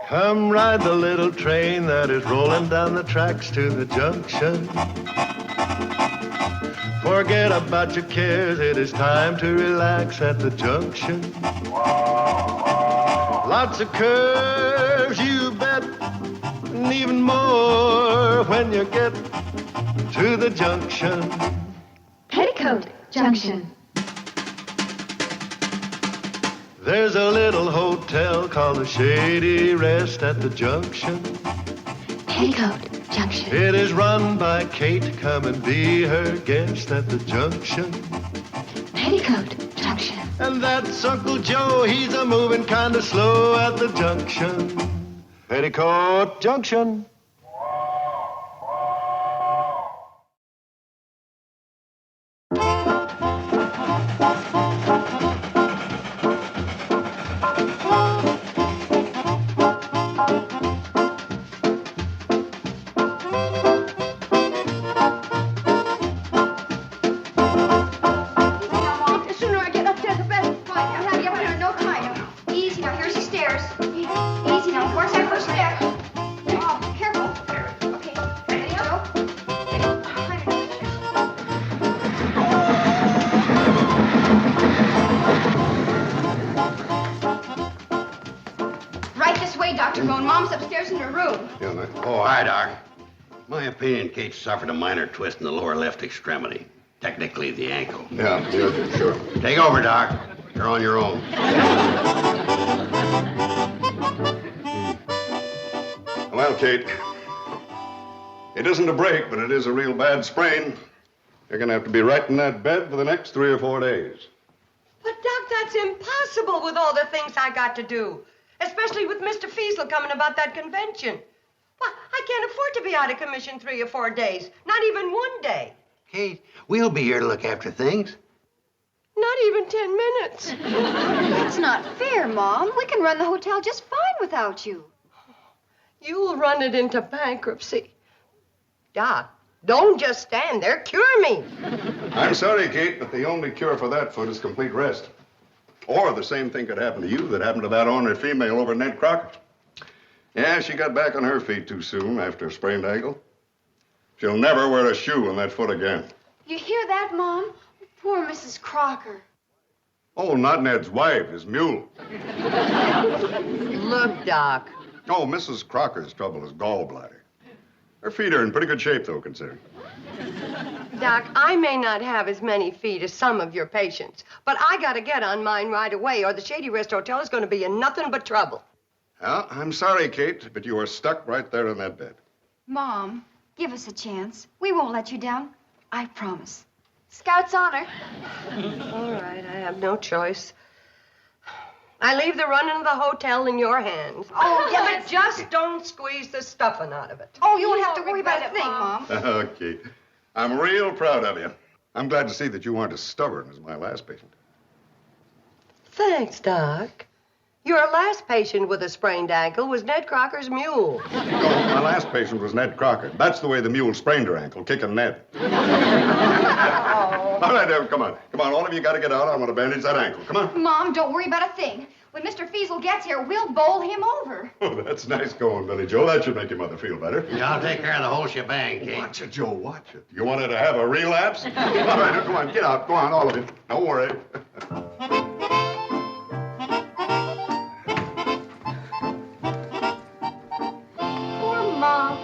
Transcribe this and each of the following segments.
Come ride the little train that is rolling down the tracks to the junction. Forget about your cares, it is time to relax at the junction. Lots of curves, you bet, and even more when you get to the junction. Petticoat Junction. There's a little hotel called the Shady Rest at the junction. Petticoat Junction. It is run by Kate. Come and be her guest at the junction. Petticoat Junction. And that's Uncle Joe. He's a moving kind of slow at the junction. Petticoat Junction. Mom's upstairs in her room. Oh, hi, Doc. My opinion, Kate suffered a minor twist in the lower left extremity. Technically, the ankle. Yeah, sure. Take over, Doc. You're on your own. Well, Kate, it isn't a break, but it is a real bad sprain. You're going to have to be right in that bed for the next 3 or 4 days. But, Doc, that's impossible with all the things I got to do. Especially with Mr. Feasel coming about that convention. Well, I can't afford to be out of commission 3 or 4 days. Not even 1 day. Kate, we'll be here to look after things. Not even 10 minutes. That's not fair, Mom. We can run the hotel just fine without you. You'll run it into bankruptcy. Doc, don't just stand there. Cure me. I'm sorry, Kate, but the only cure for that foot is complete rest. Or the same thing could happen to you that happened to that ornery female over at Ned Crocker's. Yeah, she got back on her feet too soon after a sprained ankle. She'll never wear a shoe on that foot again. You hear that, Mom? Poor Mrs. Crocker. Oh, not Ned's wife, his mule. Look, Doc. Oh, Mrs. Crocker's trouble is gallbladder. Her feet are in pretty good shape, though, considering. Doc, I may not have as many feet as some of your patients, but I gotta get on mine right away, or the Shady Rest Hotel is gonna be in nothing but trouble. Well, I'm sorry, Kate, but you are stuck right there in that bed. Mom, give us a chance. We won't let you down. I promise. Scout's honor. All right, I have no choice. I leave the running of the hotel in your hands. Oh, yeah, yes. but just don't squeeze the stuffing out of it. Oh, you won't have to worry about a thing, Mom. Okay. I'm real proud of you. I'm glad to see that you aren't as stubborn as my last patient. Thanks, Doc. Your last patient with a sprained ankle was Ned Crocker's mule. No, my last patient was Ned Crocker. That's the way the mule sprained her ankle, kicking Ned. All right, Ev, come on. Come on, all of you got to get out. I want to bandage that ankle. Come on. Mom, don't worry about a thing. When Mr. Feasel gets here, we'll bowl him over. Oh, that's nice going, Billy Joe. That should make your mother feel better. Yeah, I'll take care of the whole shebang, Kate. Watch it, Joe, watch it. You want her to have a relapse? All right, come on, get out. Go on, all of you. Don't worry. Poor Mom.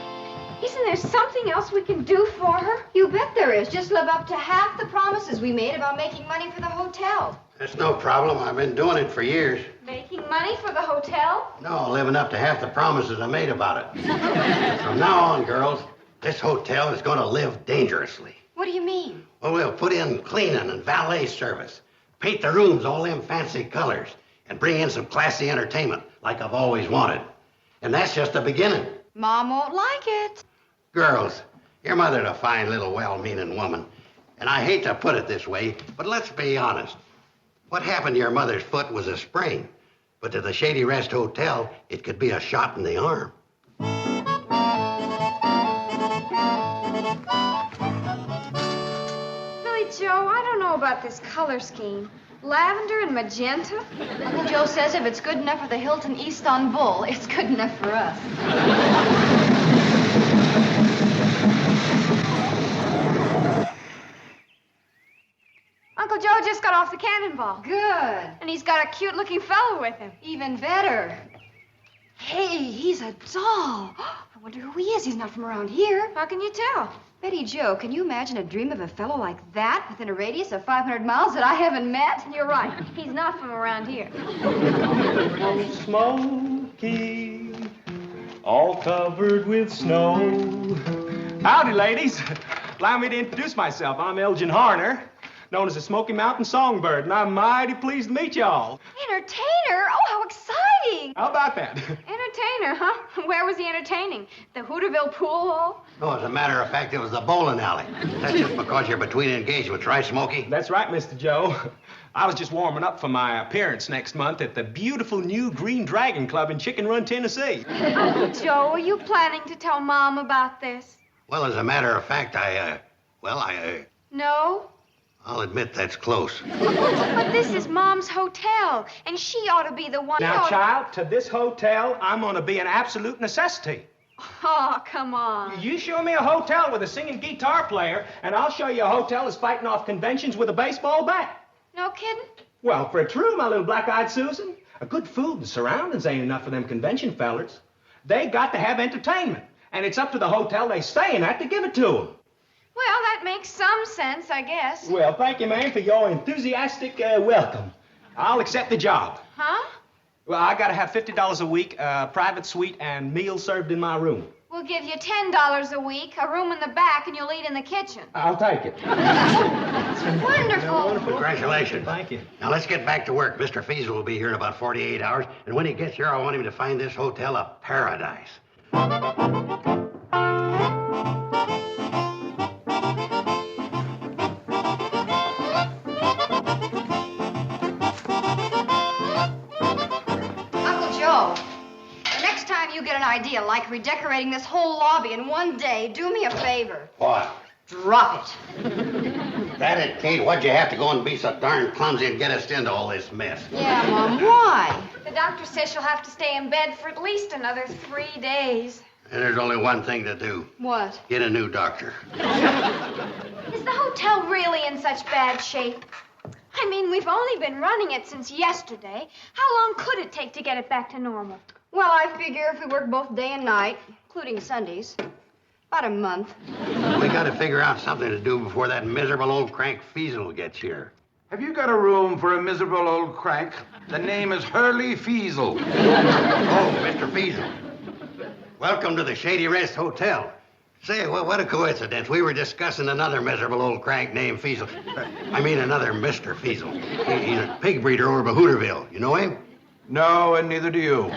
Isn't there something else we can do for her? You bet there is. Just live up to half the promises we made about making money for the hotel. That's no problem. I've been doing it for years. Making money for the hotel? No, living up to half the promises I made about it. From now on, girls, this hotel is going to live dangerously. What do you mean? Well, we'll put in cleaning and valet service, paint the rooms all them fancy colors, and bring in some classy entertainment like I've always wanted. And that's just the beginning. Mom won't like it. Girls, your mother's a fine little well-meaning woman. And I hate to put it this way, but let's be honest. What happened to your mother's foot was a sprain. But to the Shady Rest Hotel, it could be a shot in the arm. Billy Joe, I don't know about this color scheme. Lavender and magenta? Uncle Joe says if it's good enough for the Hilton Istanbul, it's good enough for us. Uncle Joe just got off the cannonball. Good. And he's got a cute-looking fellow with him. Even better. Hey, he's a doll. I wonder who he is. He's not from around here. How can you tell? Betty Joe, can you imagine a dream of a fellow like that within a radius of 500 miles that I haven't met? You're right. He's not from around here. Oh, Smoky, all covered with snow. Howdy, ladies. Allow me to introduce myself. I'm Elgin Harner, known as the Smoky Mountain Songbird, and I'm mighty pleased to meet y'all. Entertainer? Oh, how exciting! How about that? Entertainer, huh? Where was he entertaining? The Hooterville Pool Hall? No, as a matter of fact, it was the bowling alley. That's just because you're between engagements, right, Smokey? That's right, Mr. Joe. I was just warming up for my appearance next month at the beautiful new Green Dragon Club in Chicken Run, Tennessee. Uncle Joe, are you planning to tell Mom about this? Well, as a matter of fact, No? I'll admit that's close. But this is Mom's hotel, and she ought to be the one... Now, child, to this hotel, I'm going to be an absolute necessity. Oh, come on. You show me a hotel with a singing guitar player, and I'll show you a hotel that's fighting off conventions with a baseball bat. No kidding? Well, for true, my little black-eyed Susan, a good food and surroundings ain't enough for them convention fellers. They got to have entertainment, and it's up to the hotel they staying at to give it to them. Well, that makes some sense, I guess. Well, thank you, ma'am, for your enthusiastic welcome. I'll accept the job. Huh? Well, I got to have $50 a week, private suite, and meals served in my room. We'll give you $10 a week, a room in the back, and you'll eat in the kitchen. I'll take it. That's wonderful. Congratulations. Thank you. Now, let's get back to work. Mr. Feasel will be here in about 48 hours, and when he gets here, I want him to find this hotel a paradise. You get an idea like redecorating this whole lobby in one day, do me a favor. What? Drop it. That it, Kate. What'd you have to go and be so darn clumsy and get us into all this mess? Yeah, Mom, why? The doctor says she'll have to stay in bed for at least another 3 days. And there's only one thing to do. What? Get a new doctor. Is the hotel really in such bad shape? I mean, we've only been running it since yesterday. How long could it take to get it back to normal? Well, I figure if we work both day and night, including Sundays, about a month. We got to figure out something to do before that miserable old crank Feasel gets here. Have you got a room for a miserable old crank? The name is Hurley Feasel. Oh, Mr. Feasel. Welcome to the Shady Rest Hotel. Say, well, what a coincidence. We were discussing another miserable old crank named Feasel. I mean, another Mr. Feasel. He's a pig breeder over by Hooterville. You know him? No, and neither do you.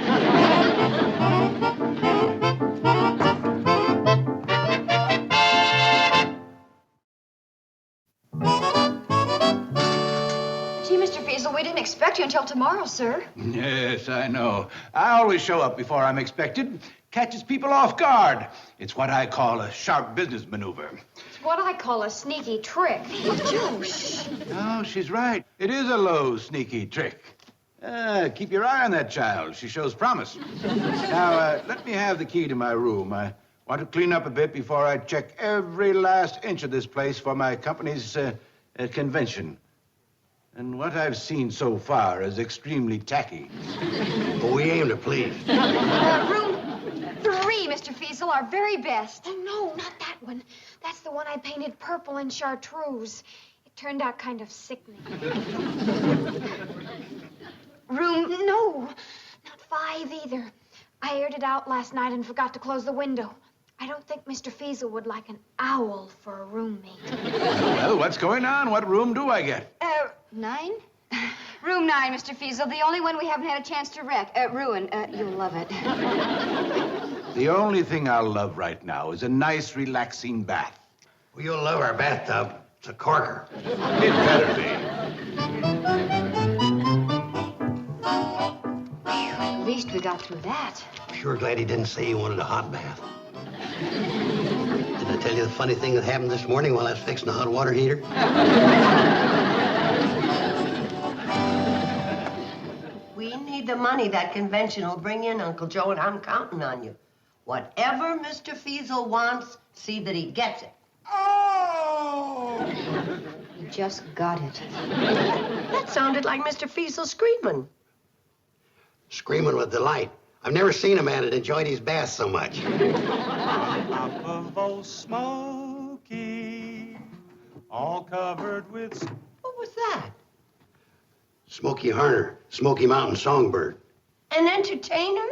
Gee, Mr. Feasel, we didn't expect you until tomorrow, sir. Yes, I know. I always show up before I'm expected. Catches people off guard. It's what I call a sharp business maneuver. It's what I call a sneaky trick. Joe, shh. No, she's right. It is a low, sneaky trick. Keep your eye on that child. She shows promise. Now, let me have the key to my room. I want to clean up a bit before I check every last inch of this place for my company's convention. And what I've seen so far is extremely tacky. Well, we aim to please. Room 3, Mr. Feasel, our very best. Oh, no, not that one. That's the one I painted purple in chartreuse. It turned out kind of sickening. No, not 5 either. I aired it out last night and forgot to close the window. I don't think Mr. Feasel would like an owl for a roommate. Well, what's going on? What room do I get? 9? Room 9, Mr. Feasel, the only one we haven't had a chance to ruin. You'll love it. The only thing I'll love right now is a nice, relaxing bath. Well, you'll love our bathtub. It's a corker. It better be. At least we got through that. Sure glad he didn't say he wanted a hot bath. Did I tell you the funny thing that happened this morning while I was fixing the hot water heater? We need the money that convention will bring in, Uncle Joe, and I'm counting on you. Whatever Mr. Feasel wants, see that he gets it. Oh! You just got it. That sounded like Mr. Feasel screaming. Screaming with delight. I've never seen a man that enjoyed his bath so much. Top of old Smoky, all covered with... What was that? Smokey Harner, Smoky Mountain Songbird. An entertainer?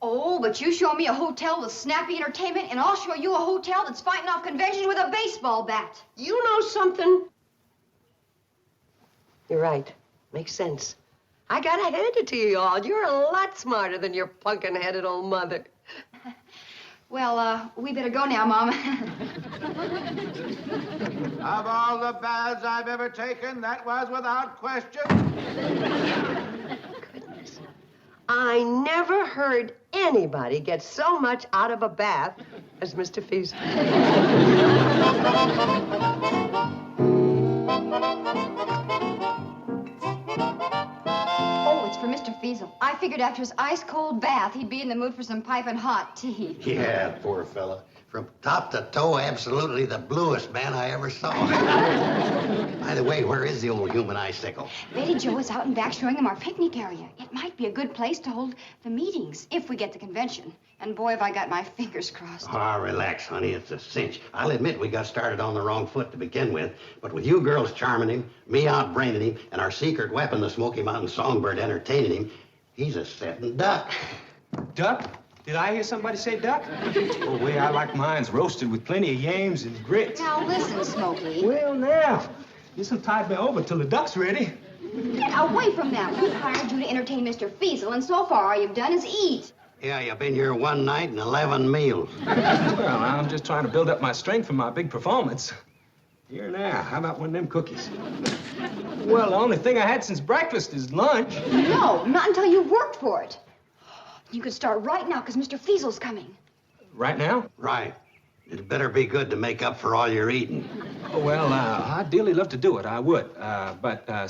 Oh, but you show me a hotel with snappy entertainment, and I'll show you a hotel that's fighting off conventions with a baseball bat. You know something? You're right. Makes sense. I gotta hand it to you all. You're a lot smarter than your pumpkin-headed old mother. Well, we better go now, Mom. Of all the baths I've ever taken, that was without question. Goodness. I never heard anybody get so much out of a bath as Mr. Feasel. Oh, it's for Mr. Feasel. I figured after his ice-cold bath, he'd be in the mood for some piping hot tea. Yeah, poor fella. From top to toe, absolutely the bluest man I ever saw. By the way, where is the old human icicle? Betty Jo is out and back showing him our picnic area. It might be a good place to hold the meetings if we get the convention. And boy, have I got my fingers crossed. Ah, relax, honey. It's a cinch. I'll admit we got started on the wrong foot to begin with, but with you girls charming him, me outbraining him, and our secret weapon, the Smoky Mountain Songbird, entertaining him, he's a setting duck. Duck? Did I hear somebody say duck? Oh, the way I like mine's roasted with plenty of yams and grits. Now listen, Smokey. Well, now, this'll tide me over till the duck's ready. Get away from that. We hired you to entertain Mr. Feasel, and so far all you've done is eat. Yeah, you've been here one night and 11 meals. Well, I'm just trying to build up my strength for my big performance. Here now, how about one of them cookies? Well, the only thing I had since breakfast is lunch. No, not until you worked for it. You could start right now, because Mr. Feasel's coming. Right now? Right. It better be good to make up for all your eating. Oh, well, I'd dearly love to do it. I would.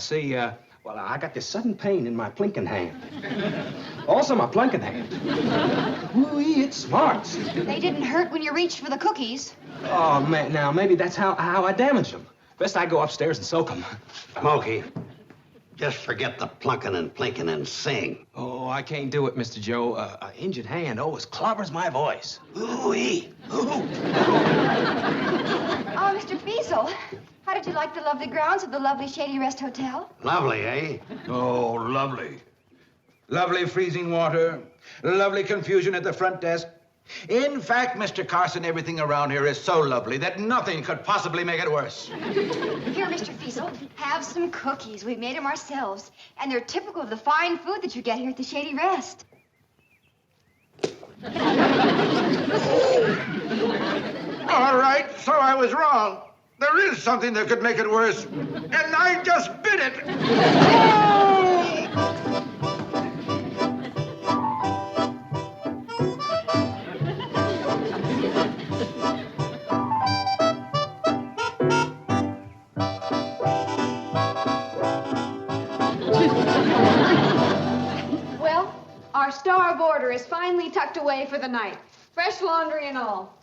See, well, I got this sudden pain in my plinking hand. Also, my plunking hand. Woo-wee, it smarts. They didn't hurt when you reached for the cookies. Oh, man, now, maybe that's how I damaged them. Best I go upstairs and soak them. Smokey, just forget the plunking and plinking and sing. Oh, I can't do it, Mr. Joe. An injured hand always clobbers my voice. Ooh-wee. Ooh. Oh, Mr. Feasel, how did you like the lovely grounds of the lovely Shady Rest Hotel? Lovely, eh? Oh, lovely. Lovely freezing water. Lovely confusion at the front desk. In fact, Mr. Carson, everything around here is so lovely that nothing could possibly make it worse. Here, Mr. Feasel, have some cookies. We made them ourselves. And they're typical of the fine food that you get here at the Shady Rest. All right, so I was wrong. There is something that could make it worse, and I just bit it. Well, our star of order is finally tucked away for the night. Fresh laundry and all.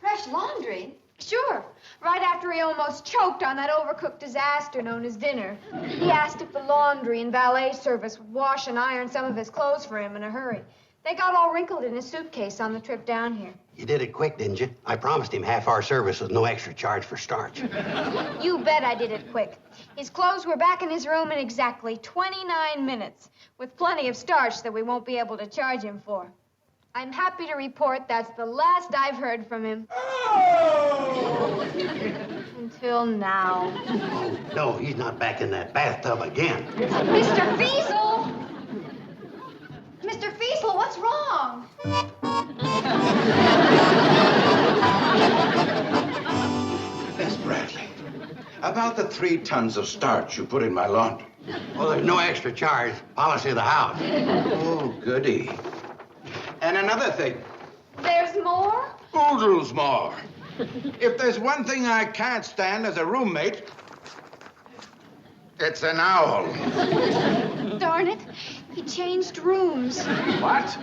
Fresh laundry? Sure. Right after he almost choked on that overcooked disaster known as dinner. He asked if the laundry and valet service would wash and iron some of his clothes for him in a hurry. They got all wrinkled in his suitcase on the trip down here. You did it quick, didn't you? I promised him half our service with no extra charge for starch. You bet I did it quick. His clothes were back in his room in exactly 29 minutes, with plenty of starch that we won't be able to charge him for. I'm happy to report that's the last I've heard from him. Oh! Until now. No, he's not back in that bathtub again. Mr. Feasel! Mr. Feasel, what's wrong? Miss Bradley, about the 3 tons of starch you put in my laundry. Well, there's no extra charge. Policy of the house. Oh, goody. And another thing. There's more? Oodles more. If there's one thing I can't stand as a roommate, it's an owl. Darn it. He changed rooms. What?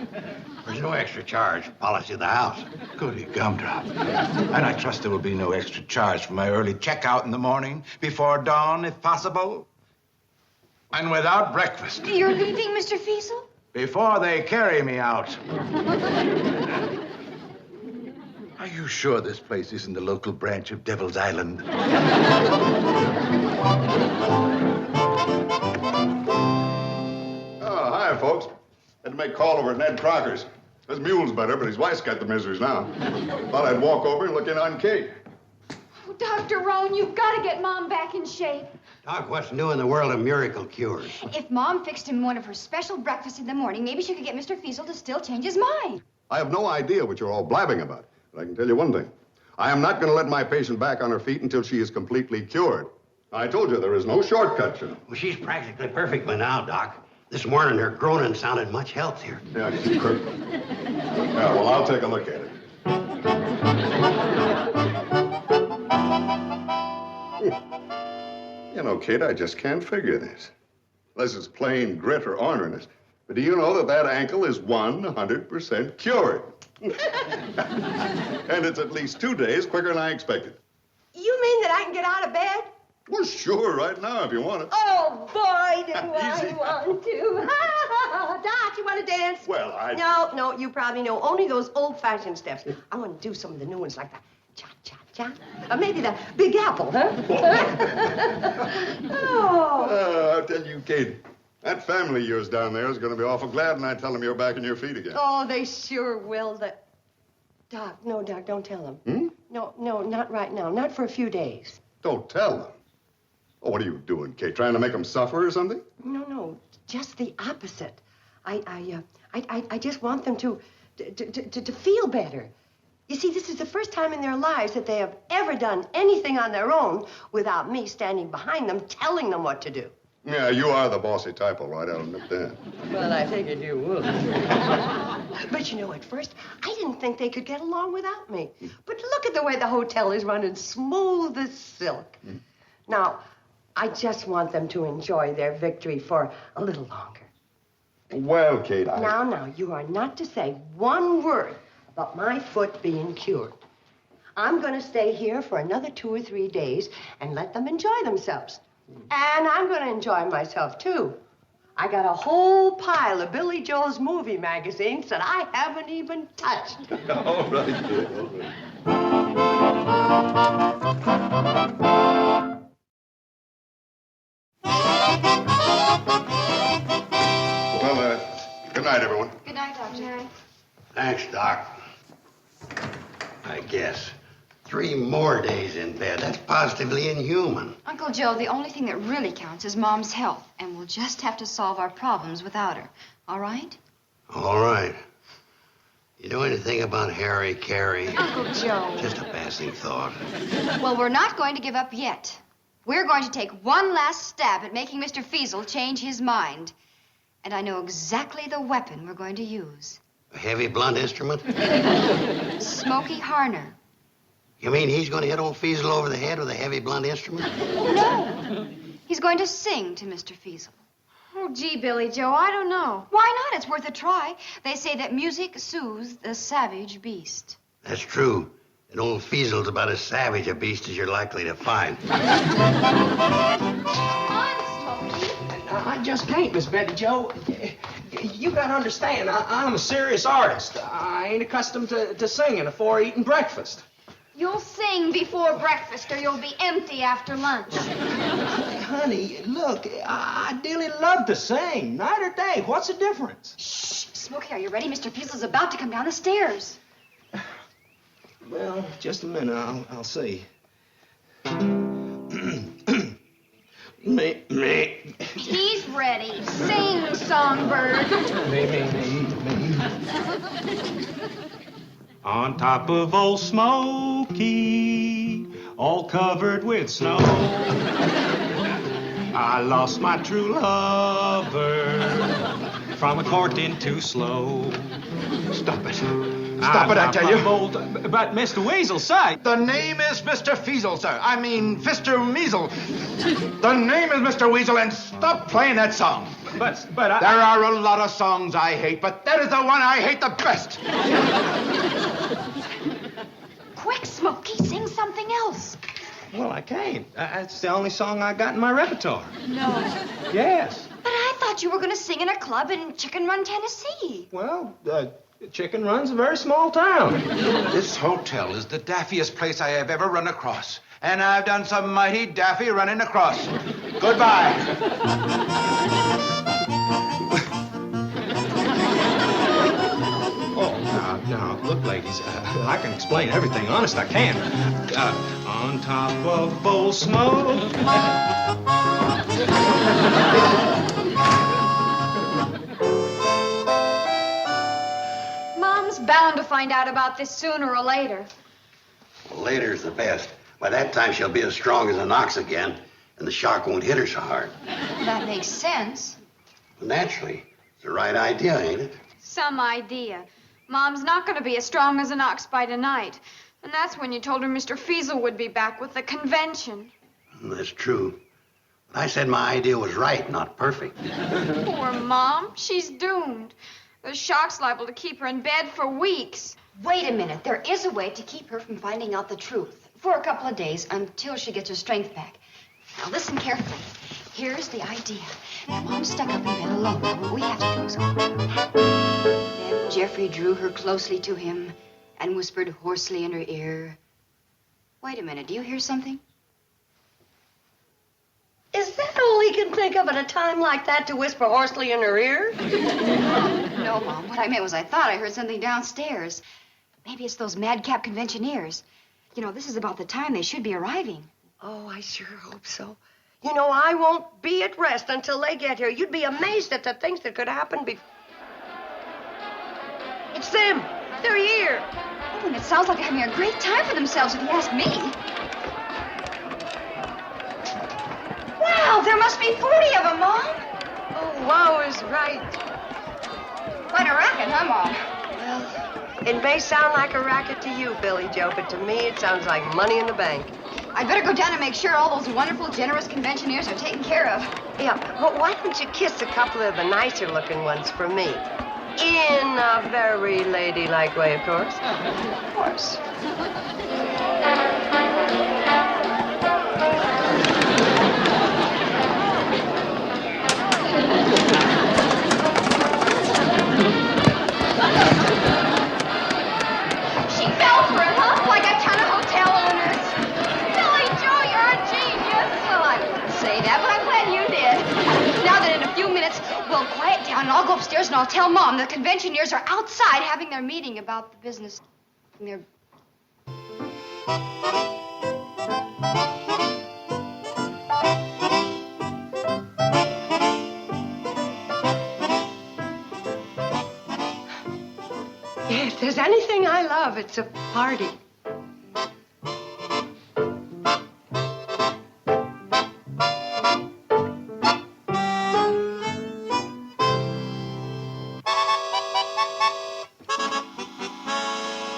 There's no extra charge. Policy of the house. Goody gumdrop. And I trust there will be no extra charge for my early checkout in the morning, before dawn, if possible. And without breakfast. You're leaving, Mr. Feasel? Before they carry me out. Are you sure this place isn't the local branch of Devil's Island? Oh, hi, folks. Had to make a call over at Ned Crocker's. His mule's better, but his wife's got the miseries now. Thought I'd walk over and look in on Kate. Oh, Dr. Roan, you've got to get Mom back in shape. Doc, what's new in the world of miracle cures? If Mom fixed him one of her special breakfasts in the morning, maybe she could get Mr. Feasel to still change his mind. I have no idea what you're all blabbing about, but I can tell you one thing. I am not going to let my patient back on her feet until she is completely cured. I told you there is no shortcut, you know. Well, she's practically perfect by now, Doc. This morning, her groaning sounded much healthier. Yeah, she's perfect. Yeah, well, I'll take a look at it. You know, Kate, I just can't figure this. Unless it's plain grit or orneriness. But do you know that that ankle is 100% cured? And it's at least 2 days quicker than I expected. You mean that I can get out of bed? Well, sure, right now, if you want it. Oh, boy, do Easy. I want to. Doc, you want to dance? Well, No, you probably know. Only those old-fashioned steps. I want to do some of the new ones like that. Cha-cha-cha. Or maybe the Big Apple, huh? Oh. I'll tell you, Kate, that family of yours down there is going to be awful glad when I tell them you're back on your feet again. Oh, they sure will. Doc, don't tell them. Hmm? No, not right now. Not for a few days. Don't tell them. Oh, what are you doing, Kate? Trying to make them suffer or something? No, just the opposite. I just want them to feel better. You see, this is the first time in their lives that they have ever done anything on their own without me standing behind them, telling them what to do. Yeah, you are the bossy type, all right. I'll admit that. Well, I figured you would. But you know, at first, I didn't think they could get along without me. But look at the way the hotel is running, smooth as silk. Now, I just want them to enjoy their victory for a little longer. Well, Kate, Now, you are not to say one word about my foot being cured. I'm going to stay here for another 2 or 3 days and let them enjoy themselves. And I'm going to enjoy myself, too. I got a whole pile of Billy Joel's movie magazines that I haven't even touched. All right, Kate, all right. Well, good night, everyone. Good night, Doctor. Good night. Thanks, Doc. I guess. 3 more days in bed. That's positively inhuman. Uncle Joe, the only thing that really counts is Mom's health, and we'll just have to solve our problems without her. All right? All right. You know anything about Harry Carey? Uncle Joe. Just a passing thought. Well, we're not going to give up yet. We're going to take one last stab at making Mr. Feasel change his mind. And I know exactly the weapon we're going to use. A heavy, blunt instrument? Smoky Harner. You mean he's going to hit old Feasel over the head with a heavy, blunt instrument? No. He's going to sing to Mr. Feasel. Oh, gee, Billy Joe, I don't know. Why not? It's worth a try. They say that music soothes the savage beast. That's true. And old Feasel's about as savage a beast as you're likely to find. Come on, Smoky. I just can't, Miss Betty Joe. You gotta understand, I'm a serious artist. I ain't accustomed to singing before eating breakfast. You'll sing before breakfast or you'll be empty after lunch. Honey, look, I dearly love to sing. Night or day, what's the difference? Shh. Smoky, are you ready? Mr. Feasel's about to come down the stairs. Well, just a minute, I'll see. Me. He's ready. Sing, songbird. Me. On top of old Smoky, all covered with snow, I lost my true lover from a courting too slow. Stop it. Stop it, I tell you. But Mr. Weasel, say. The name is Mr. Feasel, sir. I mean, Fister Measle. The name is Mr. Weasel, and stop playing that song. But I... There are a lot of songs I hate, but that is the one I hate the best. Quick, Smokey, sing something else. Well, I can't. It's the only song I got in my repertoire. No. Yes. But I thought you were going to sing in a club in Chicken Run, Tennessee. Well, Chicken Run's a very small town. This hotel is the daffiest place I have ever run across. And I've done some mighty daffy running across. Goodbye. Oh, now, look, ladies, I can explain everything. Honest, I can. On top of bowl smoke. Mom's bound to find out about this sooner or later. Well, later's the best. By that time, she'll be as strong as an ox again, and the shock won't hit her so hard. That makes sense. Well, naturally, it's the right idea, ain't it? Some idea. Mom's not going to be as strong as an ox by tonight. And that's when you told her Mr. Feasel would be back with the convention. That's true. But I said my idea was right, not perfect. Poor Mom. She's doomed. The shock's liable to keep her in bed for weeks. Wait a minute. There is a way to keep her from finding out the truth for a couple of days until she gets her strength back. Now, listen carefully. Here's the idea. Now, Mom's stuck up in bed alone. Now, what we have to do is Then Jeffrey drew her closely to him and whispered hoarsely in her ear. Wait a minute. Do you hear something? Is that all he can think of at a time like that to whisper hoarsely in her ear? No, Mom. What I meant was I thought I heard something downstairs. Maybe it's those madcap conventioneers. You know, this is about the time they should be arriving. Oh, I sure hope so. You know, I won't be at rest until they get here. You'd be amazed at the things that could happen It's them. They're here. Oh, and it sounds like they're having a great time for themselves, if you ask me. Wow, there must be 40 of them, Mom. Oh, wow is right. Quite a racket, huh, Mom? Well, it may sound like a racket to you, Billy Joe, but to me it sounds like money in the bank. I'd better go down and make sure all those wonderful, generous conventioneers are taken care of. Yeah, but why don't you kiss a couple of the nicer-looking ones for me? In a very ladylike way, of course. Of course. She fell for it, huh? Like a ton of hotel owners. Billy Joe, you're a genius. Well, I wouldn't say that, but I'm glad you did. Now that in a few minutes we'll quiet down and I'll go upstairs and I'll tell Mom the conventioneers are outside having their meeting about the business. Their... If there's anything I love, it's a party.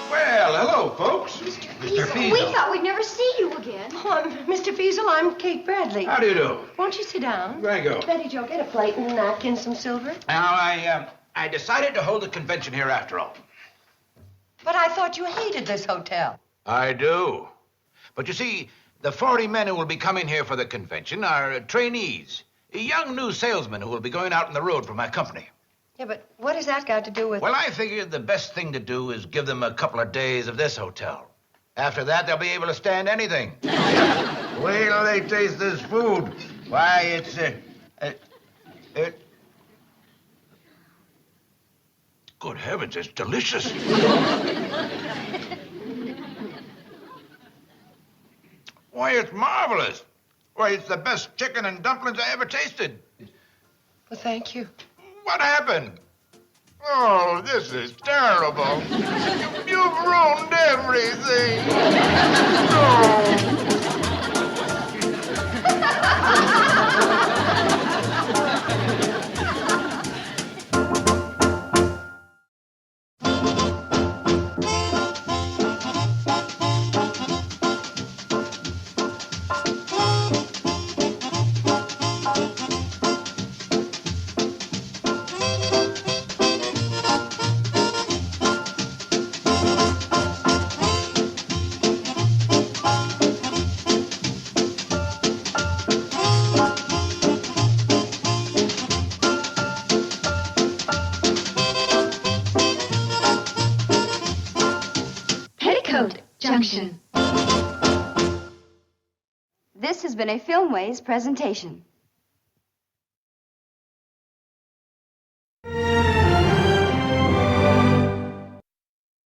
Well, hello, folks. We thought we'd never see you again. Oh, Mr. Feasel, I'm Kate Bradley. How do you do? Won't you sit down? There you go. Betty Jo, get a plate and a napkin, some silver. Now, I decided to hold the convention here after all. But I thought you hated this hotel. I do. But you see, the 40 men who will be coming here for the convention are trainees, young new salesmen who will be going out on the road for my company. Yeah, but what has that got to do with... Well, I figured the best thing to do is give them a couple of days of this hotel. After that, they'll be able to stand anything. Wait till they taste this food. Why, it's... Good heavens, it's delicious. Why, it's marvelous. Why, it's the best chicken and dumplings I ever tasted. Well, thank you. What happened? Oh, this is terrible. You've ruined everything. Oh. Junction. This has been a Filmways presentation.